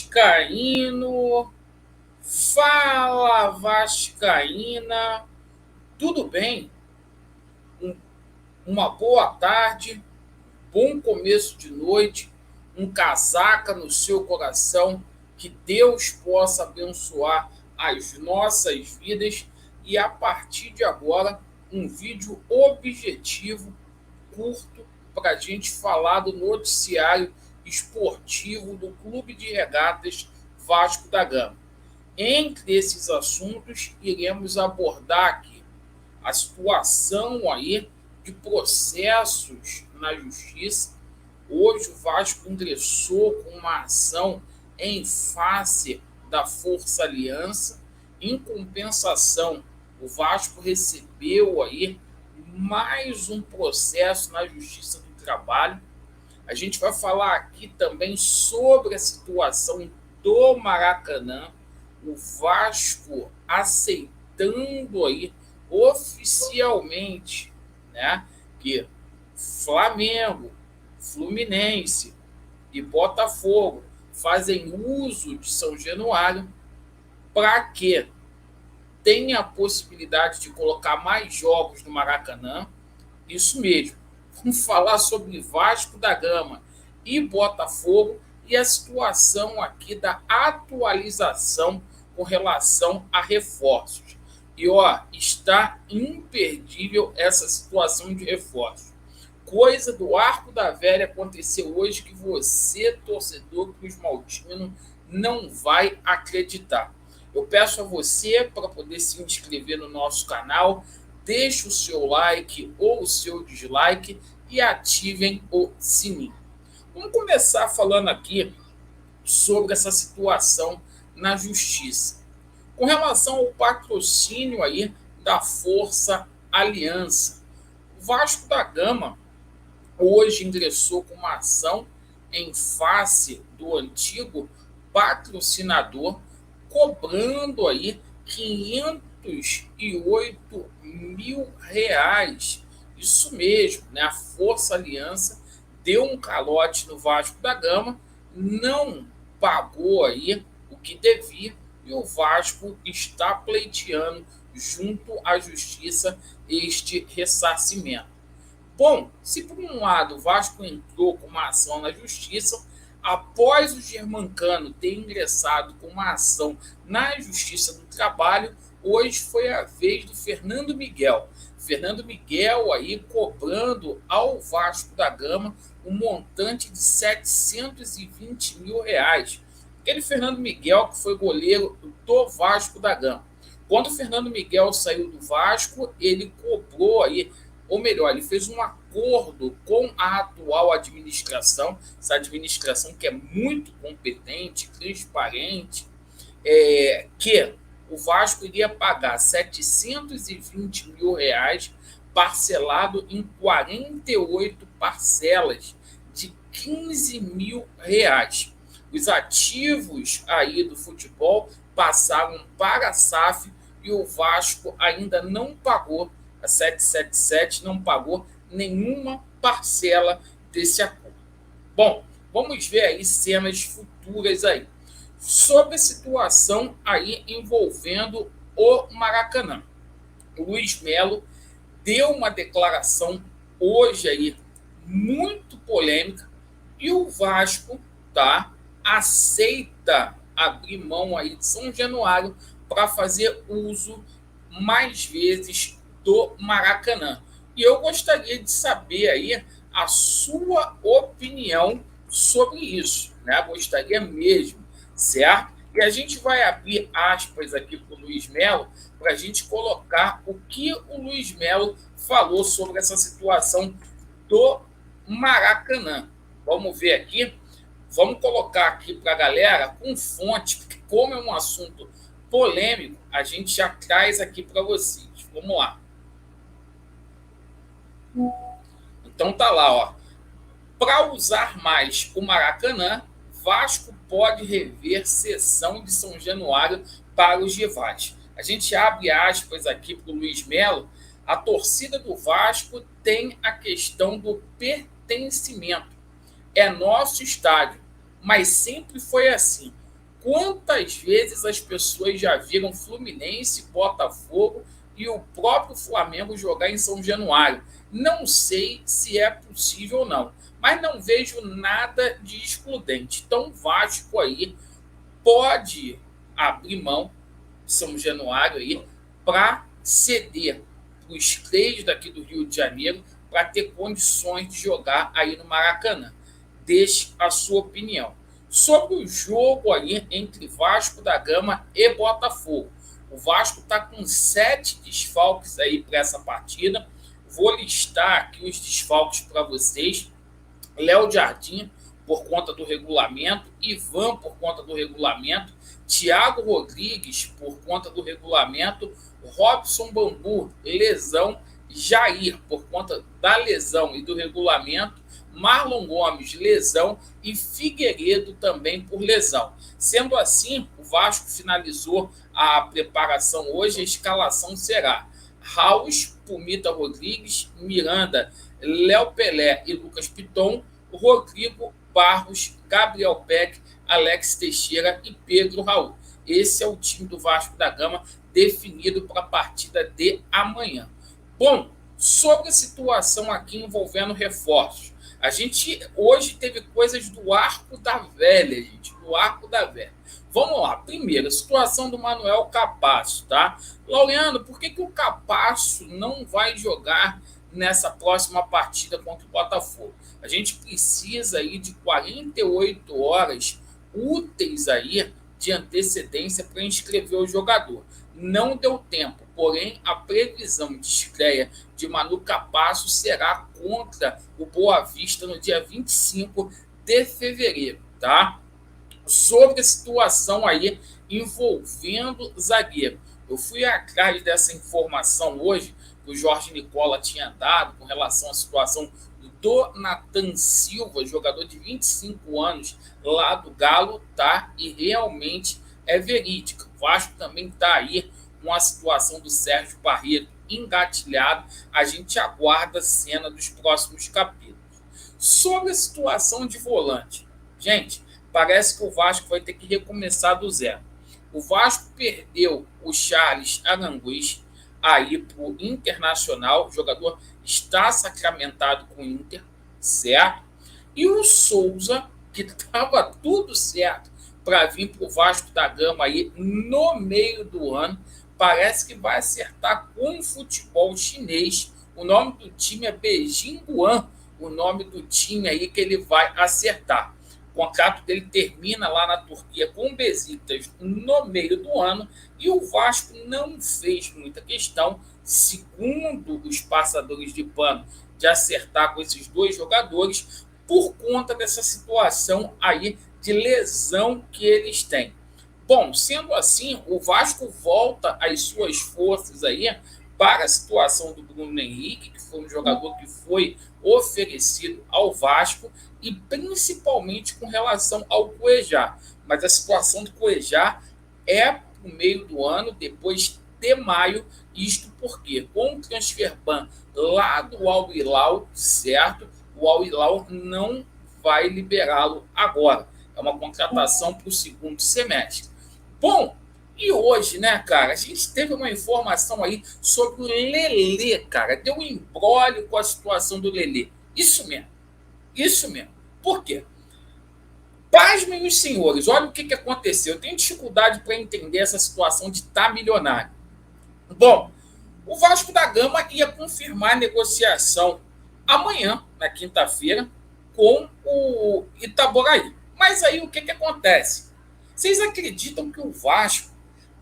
Vascaíno, fala Vascaína, tudo bem? Um- uma boa tarde, bom começo de noite, um casaca no seu coração, que Deus possa abençoar as nossas vidas e a partir de agora um vídeo objetivo, curto, para a gente falar do noticiário esportivo do Clube de Regatas Vasco da Gama. Entre esses assuntos, iremos abordar aqui a situação aí de processos na justiça. Hoje o Vasco ingressou com uma ação em face da Força Aliança. Em compensação, o Vasco recebeu aí mais um processo na Justiça do Trabalho. A gente vai falar aqui também sobre a situação do Maracanã, o Vasco aceitando aí oficialmente, né, que Flamengo, Fluminense e Botafogo fazem uso de São Januário para que tenha a possibilidade de colocar mais jogos no Maracanã. Isso mesmo. Vamos falar sobre Vasco da Gama e Botafogo e a situação aqui da atualização com relação a reforços. E ó, está imperdível essa situação de reforços. Coisa do Arco da Velha aconteceu hoje que você, torcedor Cruz Maltino, não vai acreditar. Eu peço a você para poder se inscrever no nosso canal, deixe o seu like ou o seu dislike e ativem o sininho. Vamos começar falando aqui sobre essa situação na justiça. Com relação ao patrocínio aí da Força Aliança, o Vasco da Gama hoje ingressou com uma ação em face do antigo patrocinador, cobrando aí R$ 508 mil. Isso mesmo, né? A Força Aliança deu um calote no Vasco da Gama, não pagou aí o que devia e o Vasco está pleiteando junto à Justiça este ressarcimento. Bom, se por um lado o Vasco entrou com uma ação na Justiça, após o Germancano ter ingressado com uma ação na Justiça do Trabalho, hoje foi a vez do Fernando Miguel. Fernando Miguel aí cobrando ao Vasco da Gama um montante de R$ 720 mil. Aquele Fernando Miguel que foi goleiro do Vasco da Gama. Quando o Fernando Miguel saiu do Vasco, ele cobrou aí, ou melhor, ele fez um acordo com a atual administração, essa administração que é muito competente, transparente, que o Vasco iria pagar R$ 720 mil parcelado em 48 parcelas de R$ 15 mil. Os ativos aí do futebol passaram para a SAF e o Vasco ainda não pagou, a 777 não pagou nenhuma parcela desse acordo. Bom, vamos ver aí cenas futuras aí. Sobre a situação aí envolvendo o Maracanã. O Luiz Melo deu uma declaração hoje aí muito polêmica e o Vasco, tá, aceita abrir mão aí de São Januário para fazer uso mais vezes do Maracanã. E eu gostaria de saber aí a sua opinião sobre isso, né? Gostaria mesmo, certo? E a gente vai abrir aspas aqui para o Luiz Melo para a gente colocar o que o Luiz Melo falou sobre essa situação do Maracanã. Vamos ver aqui. Vamos colocar aqui para a galera com fonte, porque como é um assunto polêmico, a gente já traz aqui para vocês. Vamos lá. Então tá lá, ó. Para usar mais o Maracanã, Vasco pode rever cessão de São Januário para os rivais. A gente abre aspas aqui para o Luiz Melo. A torcida do Vasco tem a questão do pertencimento. É nosso estádio, mas sempre foi assim. Quantas vezes as pessoas já viram Fluminense, Botafogo e o próprio Flamengo jogar em São Januário? Não sei se é possível ou não, mas não vejo nada de excludente. Então, o Vasco aí pode abrir mão de São Januário aí para ceder os três daqui do Rio de Janeiro para ter condições de jogar aí no Maracanã. Deixe a sua opinião sobre o jogo aí entre Vasco da Gama e Botafogo. O Vasco está com 7 desfalques aí para essa partida. Vou listar aqui os desfalques para vocês. Léo Jardim, por conta do regulamento. Ivan, por conta do regulamento. Thiago Rodrigues, por conta do regulamento. Robson Bambu, lesão. Jair, por conta da lesão e do regulamento. Marlon Gomes, lesão, e Figueiredo também por lesão. Sendo assim, o Vasco finalizou a preparação hoje. A escalação será Raus, Pumita Rodrigues, Miranda, Léo Pelé e Lucas Piton, Rodrigo Barros, Gabriel Peck, Alex Teixeira e Pedro Raul. Esse é o time do Vasco da Gama definido para a partida de amanhã. Bom, sobre a situação aqui envolvendo reforços, a gente hoje teve coisas do arco da velha, gente, do arco da velha. Vamos lá. Primeiro, a situação do Manuel Capasso, tá? Laureano, por que o Capasso não vai jogar nessa próxima partida contra o Botafogo? A gente precisa aí de 48 horas úteis aí de antecedência para inscrever o jogador. Não deu tempo, porém a previsão de estreia de Manu Capasso será contra o Boa Vista no dia 25 de fevereiro, tá? Sobre a situação aí envolvendo zagueiro. Eu fui atrás dessa informação hoje que o Jorge Nicola tinha dado com relação à situação do Nathan Silva, jogador de 25 anos lá do Galo, tá? E realmente é verídica. O Vasco também está aí com a situação do Sérgio Barreto engatilhado. A gente aguarda a cena dos próximos capítulos. Sobre a situação de volante, gente, parece que o Vasco vai ter que recomeçar do zero. O Vasco perdeu o Charles Aranguiz aí para o Internacional. O jogador está sacramentado com o Inter, certo? E o Souza, que estava tudo certo para vir para o Vasco da Gama aí no meio do ano, parece que vai acertar com o futebol chinês. O nome do time é Beijing Guan, o nome do time aí que ele vai acertar. O contrato dele termina lá na Turquia com o Besiktas no meio do ano e o Vasco não fez muita questão, segundo os passadores de pano, de acertar com esses dois jogadores por conta dessa situação aí de lesão que eles têm. Bom, sendo assim, o Vasco volta as suas forças aí para a situação do Bruno Henrique, que foi um jogador que foi oferecido ao Vasco, e principalmente com relação ao Cuejá. Mas a situação do Cuejá é para o meio do ano, depois de maio, isto porque com o transfer ban lá do Al Hilal, certo? O Al Hilal não vai liberá-lo agora. É uma contratação para o segundo semestre. Bom, e hoje, né, cara, a gente teve uma informação aí sobre o Lelê, cara. Deu um imbróglio com a situação do Lelê. Isso mesmo. Isso mesmo. Por quê? Pasmem os senhores, olha o que aconteceu. Eu tenho dificuldade para entender essa situação de estar milionário. Bom, o Vasco da Gama ia confirmar a negociação amanhã, na quinta-feira, com o Itaboraí. Mas aí o que acontece? Vocês acreditam que o Vasco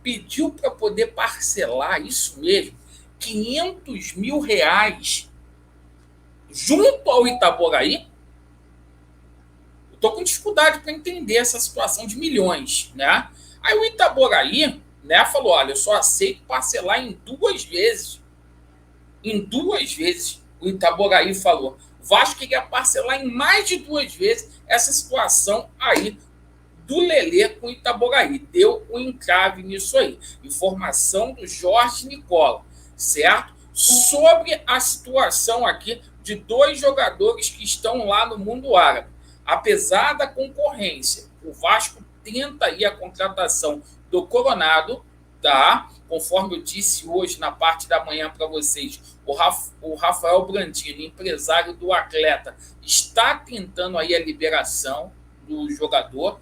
pediu para poder parcelar, isso mesmo, R$500 mil junto ao Itaboraí? Estou com dificuldade para entender essa situação de milhões, né? Aí o Itaboraí, né, falou, olha, eu só aceito parcelar em 2 vezes. Em 2 vezes, o Itaboraí falou. O Vasco queria parcelar em mais de 2 vezes essa situação aí do Lelê com o Itaboraí. Deu um entrave nisso aí. Informação do Jorge Nicola, certo? Sobre a situação aqui de 2 jogadores que estão lá no mundo árabe. Apesar da concorrência, o Vasco tenta aí a contratação do Coronado, tá? Conforme eu disse hoje na parte da manhã para vocês, o Rafael Brandini, empresário do atleta, está tentando aí a liberação do jogador.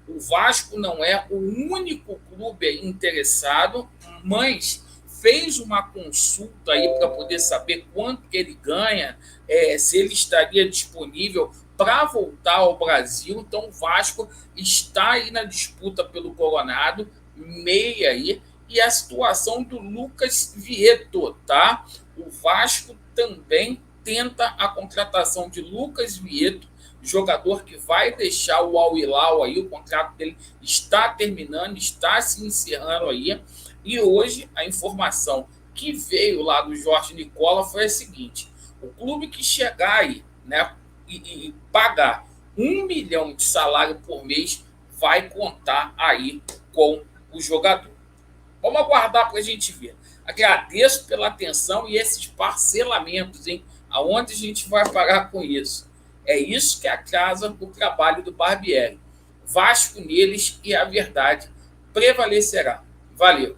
O Vasco não é o único clube interessado, mas fez uma consulta aí para poder saber quanto ele ganha, se ele estaria disponível para voltar ao Brasil. Então o Vasco está aí na disputa pelo Coronado, meia aí, e a situação do Lucas Vieto, tá? O Vasco também tenta a contratação de Lucas Vieto, jogador que vai deixar o Al Hilal aí, o contrato dele está terminando, está se encerrando aí. E hoje a informação que veio lá do Jorge Nicola foi a seguinte: o clube que chegar aí, né, e pagar 1 milhão de salário por mês vai contar aí com o jogador. Vamos aguardar para a gente ver. Agradeço pela atenção e esses parcelamentos, hein? Aonde a gente vai parar com isso? É isso que atrasa o trabalho do Barbieri. Vasco neles e a verdade prevalecerá. Valeu!